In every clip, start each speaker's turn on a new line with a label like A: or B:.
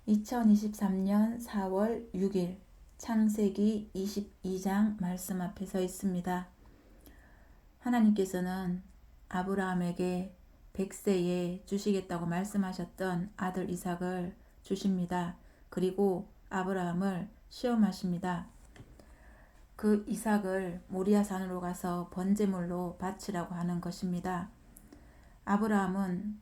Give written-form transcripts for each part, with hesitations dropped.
A: 2023년 4월 6일 창세기 22장 말씀 앞에 서 있습니다. 하나님께서는 아브라함에게 100세에 주시겠다고 말씀하셨던 아들 이삭을 주십니다. 그리고 아브라함을 시험하십니다. 그 이삭을 모리아 산으로 가서 번제물로 바치라고 하는 것입니다. 아브라함은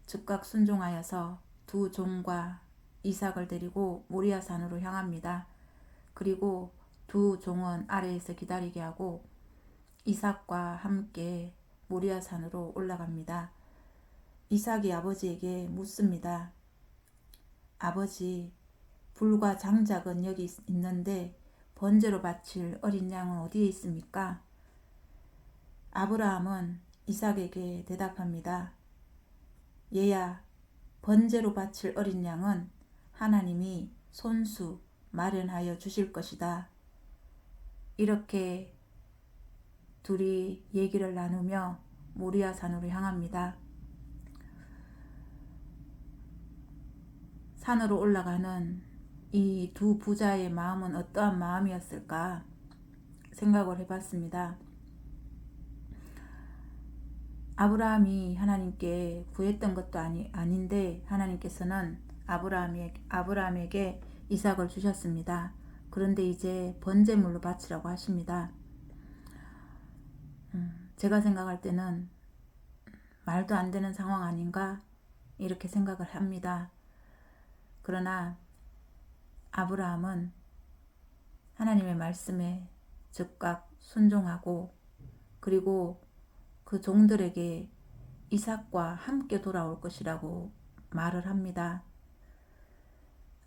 A: 즉각 순종하여서 두 종과 이삭을 데리고 모리아 산으로 향합니다. 그리고 두 종은 아래에서 기다리게 하고 이삭과 함께 모리아 산으로 올라갑니다. 이삭이 아버지에게 묻습니다. 아버지, 불과 장작은 여기 있는데 번제로 바칠 어린 양은 어디에 있습니까? 아브라함은 이삭에게 대답합니다. 얘야, 번제로 바칠 어린 양은 하나님이 손수 마련하여 주실 것이다. 이렇게 둘이 얘기를 나누며 모리아 산으로 향합니다. 산으로 올라가는 이 두 부자의 마음은 어떠한 마음이었을까 생각을 해봤습니다. 아브라함이 하나님께 구했던 것도 아닌데 하나님께서는 아브라함에게 이삭을 주셨습니다. 그런데 이제 번제물로 바치라고 하십니다. 제가 생각할 때는 말도 안 되는 상황 아닌가 이렇게 생각을 합니다. 그러나 아브라함은 하나님의 말씀에 즉각 순종하고 그리고 그 종들에게 이삭과 함께 돌아올 것이라고 말을 합니다.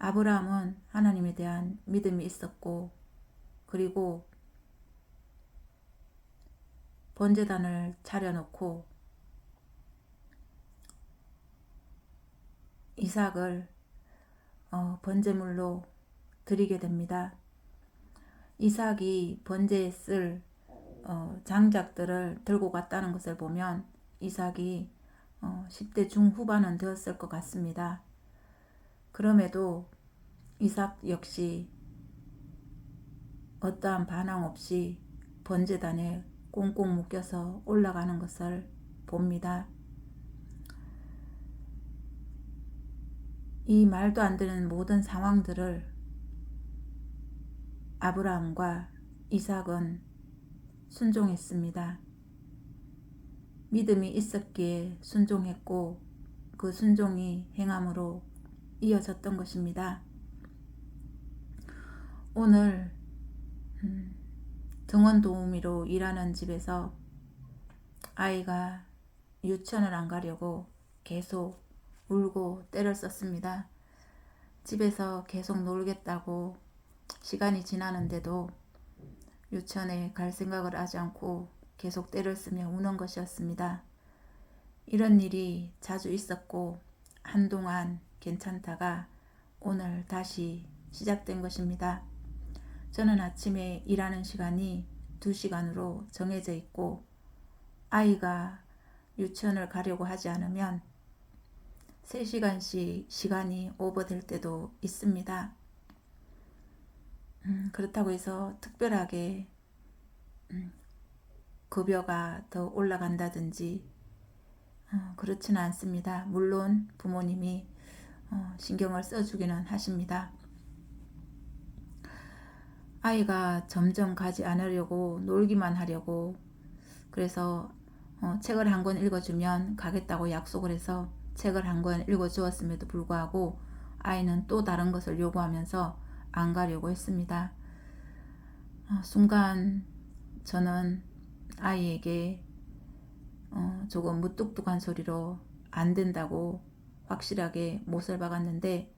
A: 아브라함은 하나님에 대한 믿음이 있었고 그리고 번제단을 차려놓고 이삭을 번제물로 드리게 됩니다. 이삭이 번제에 쓸 장작들을 들고 갔다는 것을 보면 이삭이 10대 중후반은 되었을 것 같습니다. 그럼에도 이삭 역시 어떠한 반항 없이 번제단에 꽁꽁 묶여서 올라가는 것을 봅니다. 이 말도 안 되는 모든 상황들을 아브라함과 이삭은 순종했습니다. 믿음이 있었기에 순종했고 그 순종이 행함으로 이어졌던 것입니다. 오늘 등원 도우미로 일하는 집에서 아이가 유치원을 안 가려고 계속 울고 때를 썼습니다. 집에서 계속 놀겠다고 시간이 지나는데도 유치원에 갈 생각을 하지 않고 계속 때를 쓰며 우는 것이었습니다. 이런 일이 자주 있었고 한동안 괜찮다가 오늘 다시 시작된 것입니다. 저는 아침에 일하는 시간이 2시간으로 정해져 있고 아이가 유치원을 가려고 하지 않으면 3시간씩 시간이 오버될 때도 있습니다. 그렇다고 해서 특별하게 급여가 더 올라간다든지 그렇지는 않습니다. 물론 부모님이 신경을 써주기는 하십니다. 아이가 점점 가지 않으려고 놀기만 하려고 그래서 책을 한 권 읽어주면 가겠다고 약속을 해서 책을 한 권 읽어주었음에도 불구하고 아이는 또 다른 것을 요구하면서 안 가려고 했습니다. 순간 저는 아이에게 조금 무뚝뚝한 소리로 안 된다고 확실하게 못을 박았는데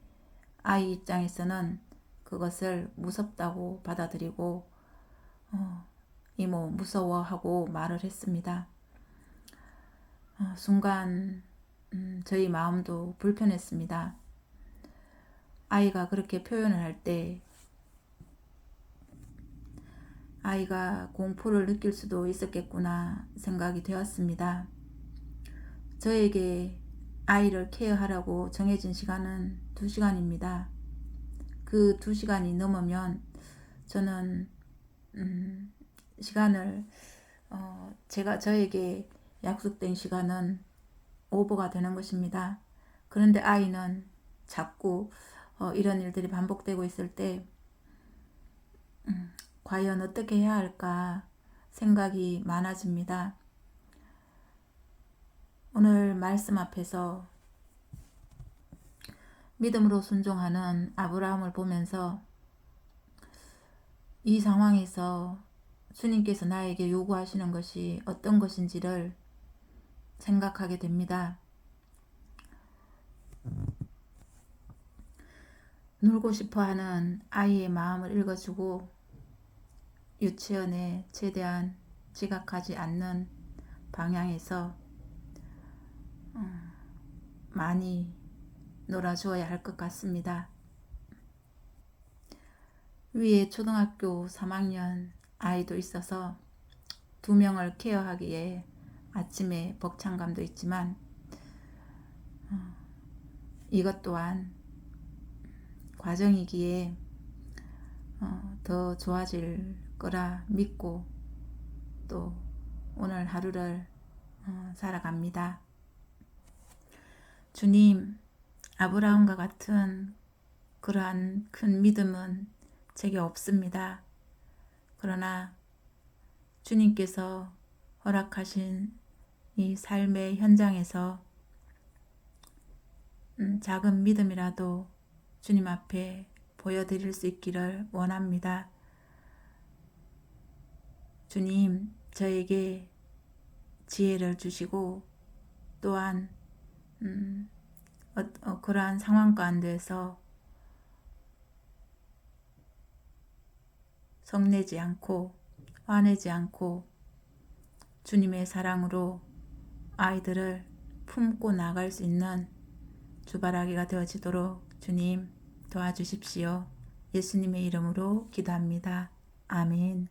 A: 아이 입장에서는 그것을 무섭다고 받아들이고 이모 무서워하고 말을 했습니다. 순간 저희 마음도 불편했습니다. 아이가 그렇게 표현을 할 때 아이가 공포를 느낄 수도 있었겠구나 생각이 되었습니다. 저에게 아이를 케어하라고 정해진 시간은 2시간입니다. 그 2시간이 넘으면 저는 시간을 저에게 약속된 시간은 오버가 되는 것입니다. 그런데 아이는 자꾸 이런 일들이 반복되고 있을 때 과연 어떻게 해야 할까 생각이 많아집니다. 오늘 말씀 앞에서 믿음으로 순종하는 아브라함을 보면서 이 상황에서 주님께서 나에게 요구하시는 것이 어떤 것인지를 생각하게 됩니다. 놀고 싶어하는 아이의 마음을 읽어주고 유치원에 최대한 지각하지 않는 방향에서 많이 놀아주어야 할 것 같습니다. 위에 초등학교 3학년 아이도 있어서 2명을 케어하기에 아침에 벅찬감도 있지만 이것 또한 과정이기에 더 좋아질 거라 믿고 또 오늘 하루를 살아갑니다. 주님, 아브라함과 같은 그러한 큰 믿음은 제게 없습니다. 그러나 주님께서 허락하신 이 삶의 현장에서 작은 믿음이라도 주님 앞에 보여드릴 수 있기를 원합니다. 주님, 저에게 지혜를 주시고 또한 그러한 상황 가운데서 성내지 않고 화내지 않고 주님의 사랑으로 아이들을 품고 나갈 수 있는 주바라기가 되어지도록 주님 도와주십시오. 예수님의 이름으로 기도합니다. 아멘.